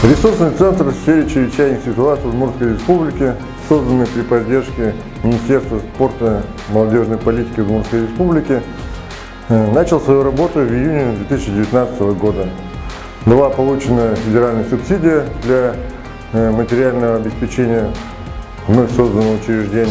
Ресурсный центр в сфере чрезвычайных ситуаций Удмуртской Республики, созданный при поддержке Министерства спорта и молодежной политики Удмуртской Республики, начал свою работу в июне 2019 года. Была получена федеральная субсидия для материального обеспечения вновь созданного учреждения.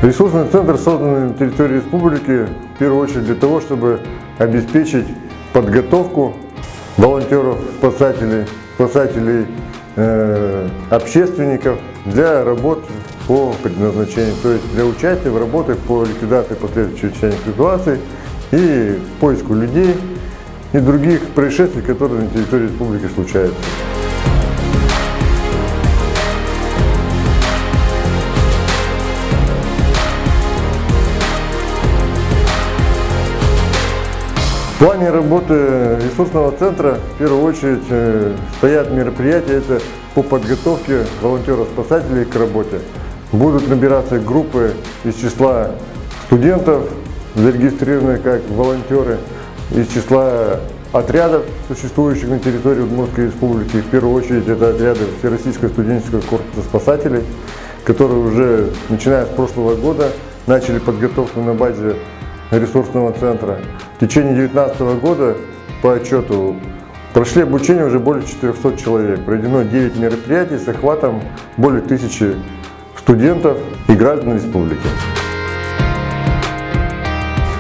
Ресурсный центр создан на территории республики в первую очередь для того, чтобы обеспечить подготовку волонтеров, спасателей, общественников для работ по предназначению, то есть для участия в работах по ликвидации последствий чрезвычайных ситуаций и поиску людей и других происшествий, которые на территории республики случаются. В плане работы ресурсного центра в первую очередь стоят мероприятия по подготовке волонтеров-спасателей к работе. Будут набираться группы из числа студентов, зарегистрированных как волонтеры, из числа отрядов, существующих на территории Удмуртской Республики. В первую очередь это отряды Всероссийского студенческого корпуса спасателей, которые уже начиная с прошлого года начали подготовку на базе ресурсного центра. В течение 2019 года по отчету прошли обучение уже более 400 человек. Проведено 9 мероприятий с охватом более 1000 студентов и граждан республики.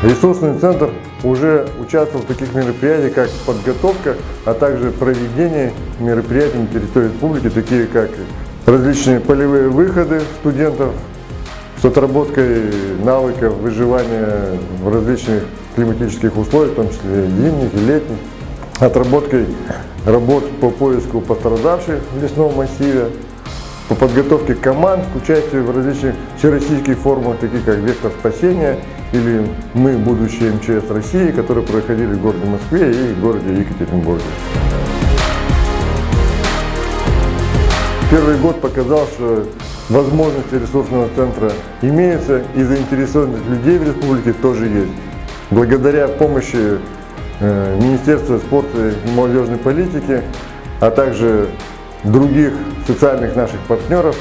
Ресурсный центр уже участвовал в таких мероприятиях, как подготовка, а также проведение мероприятий на территории республики, такие как различные полевые выходы студентов с отработкой навыков выживания в различных климатических условиях, в том числе зимних и летних, отработкой работ по поиску пострадавших в лесном массиве, по подготовке команд к участию в различных всероссийских форумах, таких как «Вектор спасения» или «Мы, будущее МЧС России», которые проходили в городе Москве и в городе Екатеринбурге. Первый год показал, что возможности ресурсного центра имеются, и заинтересованных людей в республике тоже есть. Благодаря помощи Министерства спорта и молодежной политики, а также других социальных наших партнеров,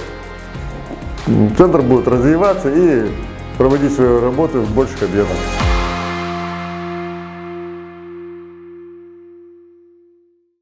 центр будет развиваться и проводить свою работу в больших объемах.